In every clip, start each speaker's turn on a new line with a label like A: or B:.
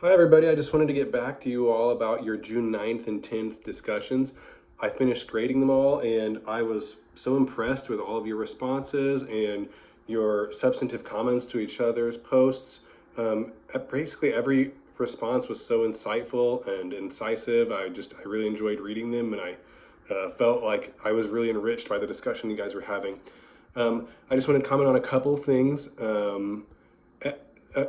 A: Hi everybody, I just wanted to get back to you all about your June 9th and 10th discussions. I finished grading them all and I was so impressed with all of your responses and your substantive comments to each other's posts. Basically every response was so insightful and incisive. I really enjoyed reading them, and I felt like I was really enriched by the discussion you guys were having. I just want to comment on a couple things. Uh,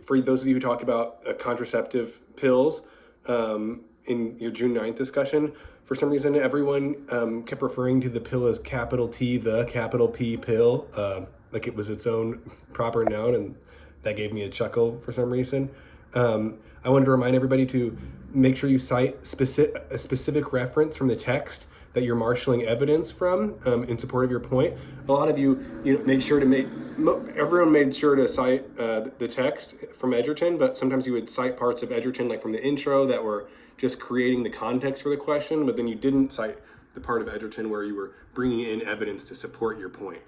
A: for those of you who talked about contraceptive pills in your June 9th discussion, for some reason everyone kept referring to the pill as capital T, the capital P pill, like it was its own proper noun, and that gave me a chuckle for some reason. I wanted to remind everybody to make sure you cite a specific reference from the text that you're marshaling evidence from in support of your point. A lot of you made sure to everyone made sure to cite the text from Edgerton, but sometimes you would cite parts of Edgerton, like from the intro, that were just creating the context for the question, but then you didn't cite the part of Edgerton where you were bringing in evidence to support your point.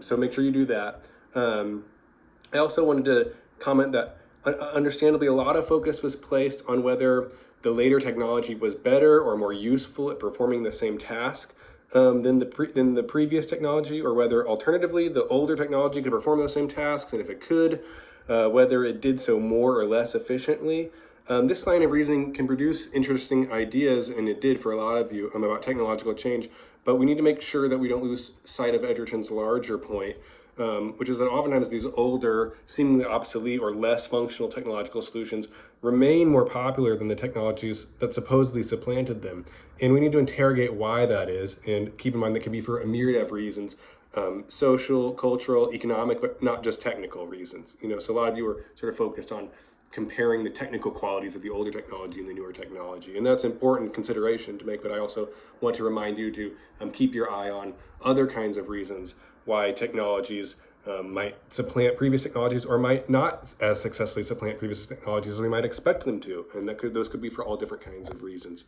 A: So make sure you do that. I also wanted to comment that understandably a lot of focus was placed on whether the later technology was better or more useful at performing the same task than the previous technology, or whether alternatively the older technology could perform those same tasks, and if it could, whether it did so more or less efficiently. This line of reasoning can produce interesting ideas, and it did for a lot of you, about technological change, but we need to make sure that we don't lose sight of Edgerton's larger point, which is that oftentimes these older, seemingly obsolete or less functional technological solutions remain more popular than the technologies that supposedly supplanted them. And we need to interrogate why that is, and keep in mind that can be for a myriad of reasons, social, cultural, economic, but not just technical reasons. So a lot of you are sort of focused on comparing the technical qualities of the older technology and the newer technology. And that's important consideration to make, but I also want to remind you to keep your eye on other kinds of reasons why technologies might supplant previous technologies, or might not as successfully supplant previous technologies as we might expect them to. And those could be for all different kinds of reasons.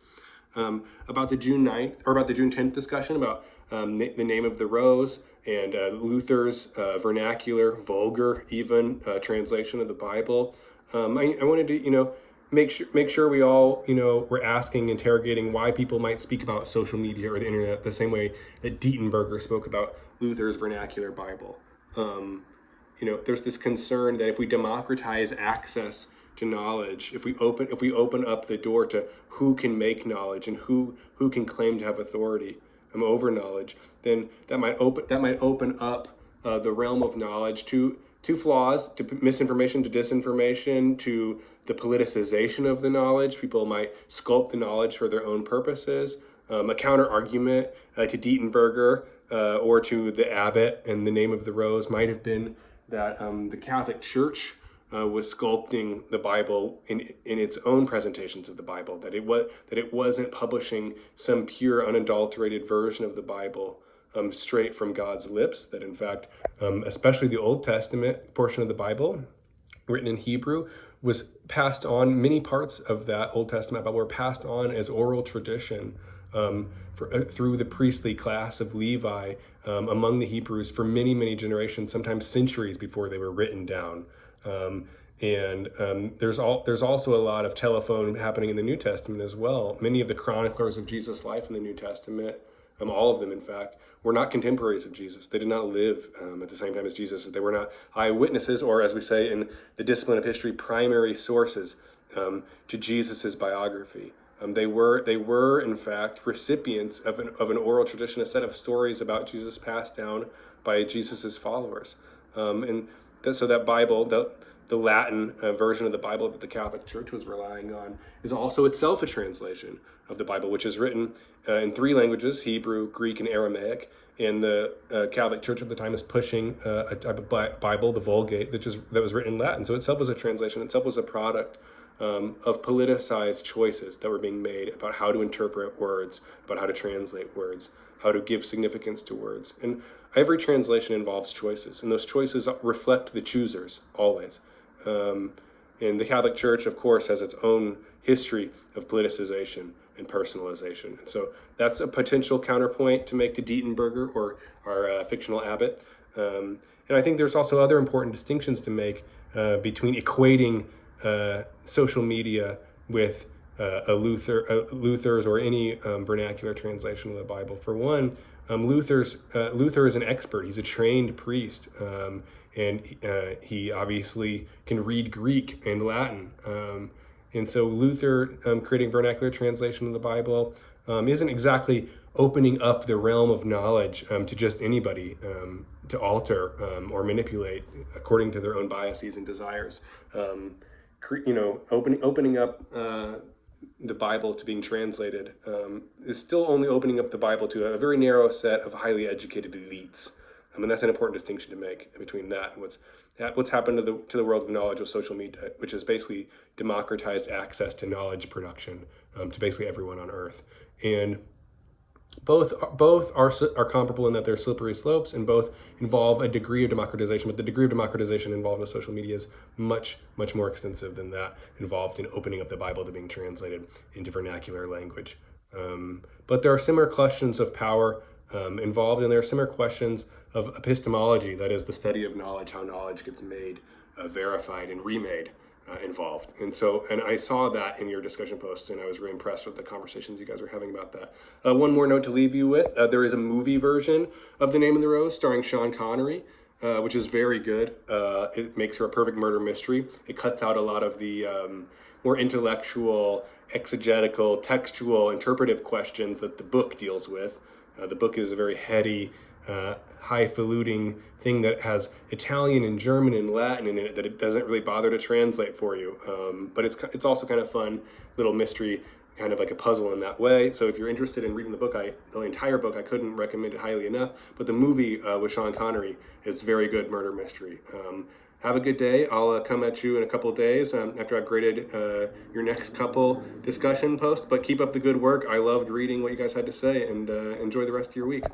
A: About the June 9th, or about the June 10th discussion about the name of the rose, and Luther's vernacular, vulgar even, translation of the Bible. I wanted to, make sure we all, were asking, interrogating why people might speak about social media or the internet the same way that Dietenberger spoke about Luther's vernacular Bible. There's this concern that if we democratize access to knowledge, if we open up the door to who can make knowledge and who can claim to have authority over knowledge, then that might open up the realm of knowledge to flaws, to misinformation, to disinformation, to the politicization of the knowledge. People might sculpt the knowledge for their own purposes. A counter argument to Dietenberger or to the abbot and the name of the rose might have been that the Catholic Church was sculpting the Bible in its own presentations of the Bible, that it wasn't publishing some pure, unadulterated version of the Bible straight from God's lips, that in fact, especially the Old Testament portion of the Bible, written in Hebrew, was passed on. Many parts of that Old Testament Bible were passed on as oral tradition through the priestly class of Levi among the Hebrews for many, many generations, sometimes centuries before they were written down. There's also a lot of telephone happening in the New Testament as well. Many of the chroniclers of Jesus' life in the New Testament, all of them, in fact, were not contemporaries of Jesus. They did not live at the same time as Jesus. They were not eyewitnesses, or as we say in the discipline of history, primary sources to Jesus's biography. They were, in fact, recipients of an oral tradition, a set of stories about Jesus passed down by Jesus's followers. So that Bible, the Latin version of the Bible that the Catholic Church was relying on, is also itself a translation of the Bible, which is written in 3 languages: Hebrew, Greek, and Aramaic. And the Catholic Church at the time is pushing a type of Bible, the Vulgate, that was written in Latin. So itself was a translation, itself was a product of politicized choices that were being made about how to interpret words, about how to translate words, how to give significance to words. And every translation involves choices, and those choices reflect the choosers, always. And the Catholic Church, of course, has its own history of politicization and personalization. And so that's a potential counterpoint to make to Dietenberger, or our fictional abbot. And I think there's also other important distinctions to make between equating social media with Luther's or any vernacular translation of the Bible. For one, Luther is an expert. He's a trained priest, and he obviously can read Greek and Latin. And so Luther creating vernacular translation of the Bible isn't exactly opening up the realm of knowledge to just anybody to alter or manipulate according to their own biases and desires. Opening up the Bible to being translated is still only opening up the Bible to a very narrow set of highly educated elites. I mean, that's an important distinction to make between that and what's happened to the world of knowledge with social media, which has basically democratized access to knowledge production to basically everyone on Earth. And both are comparable in that they're slippery slopes, and both involve a degree of democratization, but the degree of democratization involved with social media is much more extensive than that involved in opening up the Bible to being translated into vernacular language. But there are similar questions of power involved, and there are similar questions of epistemology, that is the study of knowledge, how knowledge gets made, verified, and remade involved. And I saw that in your discussion posts, and I was really impressed with the conversations you guys were having about that. One more note to leave you with, there is a movie version of The Name of the Rose starring Sean Connery, which is very good. It makes her a perfect murder mystery. It cuts out a lot of the more intellectual, exegetical, textual, interpretive questions that the book deals with. The book is a very heady, highfalutin thing that has Italian and German and Latin in it that it doesn't really bother to translate for you. But it's also kind of fun little mystery, kind of like a puzzle in that way. So if you're interested in reading the book, the entire book, I couldn't recommend it highly enough. But the movie with Sean Connery is very good murder mystery. Have a good day. I'll come at you in a couple of days after I've graded your next couple discussion posts. But keep up the good work. I loved reading what you guys had to say, and enjoy the rest of your week.